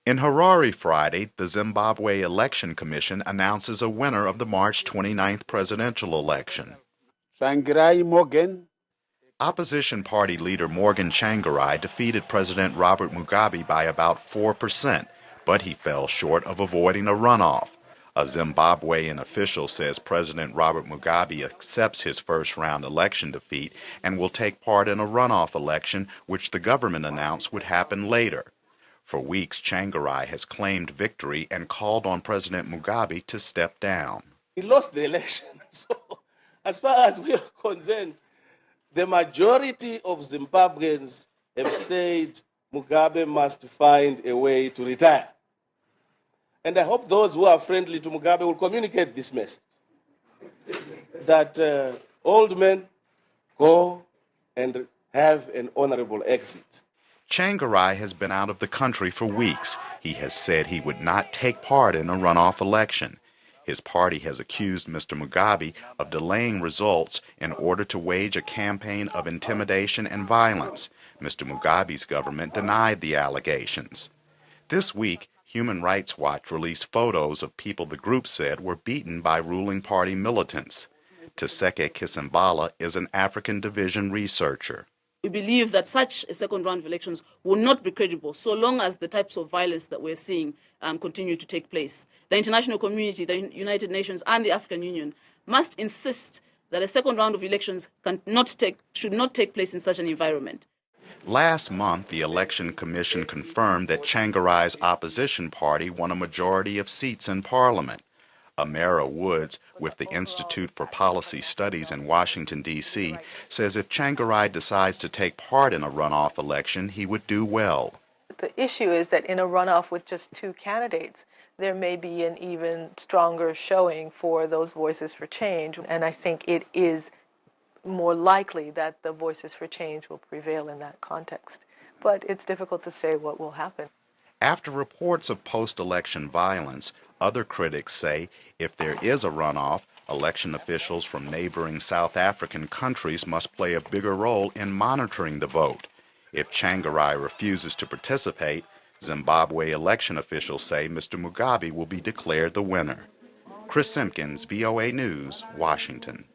In Harare Friday, the Zimbabwe Election Commission announces a winner of the March 29th presidential election. Tsvangirai Morgan. Opposition party leader Morgan Tsvangirai defeated President Robert Mugabe by about 4%, but he fell short of avoiding a runoff. A Zimbabwean official says President Robert Mugabe accepts his first-round election defeat and will take part in a runoff election, which the government announced would happen later. For weeks, Tsvangirai has claimed victory and called on President Mugabe to step down. He lost the election. So, as far as we are concerned, the majority of Zimbabweans have said Mugabe must find a way to retire. And I hope those who are friendly to Mugabe will communicate this message, that old men go and have an honorable exit. Tsvangirai has been out of the country for weeks. He has said he would not take part in a runoff election. His party has accused Mr. Mugabe of delaying results in order to wage a campaign of intimidation and violence. Mr. Mugabe's government denied the allegations. This week, Human Rights Watch released photos of people the group said were beaten by ruling party militants. Tseke Kisembala is an African division researcher. We believe that such a second round of elections will not be credible so long as the types of violence that we're seeing continue to take place. The international community, the United Nations and the African Union must insist that a second round of elections should not take place in such an environment. Last month, the Election Commission confirmed that Tsvangirai's opposition party won a majority of seats in Parliament. Amara Woods, with the Institute for Policy Studies in Washington, D.C., says if Tsvangirai decides to take part in a runoff election, he would do well. The issue is that in a runoff with just two candidates, there may be an even stronger showing for those voices for change, and I think it is more likely that the voices for change will prevail in that context. But it's difficult to say what will happen. After reports of post-election violence, other critics say if there is a runoff, election officials from neighboring South African countries must play a bigger role in monitoring the vote. If Tsvangirai refuses to participate, Zimbabwe election officials say Mr. Mugabe will be declared the winner. Chris Simkins, VOA News, Washington.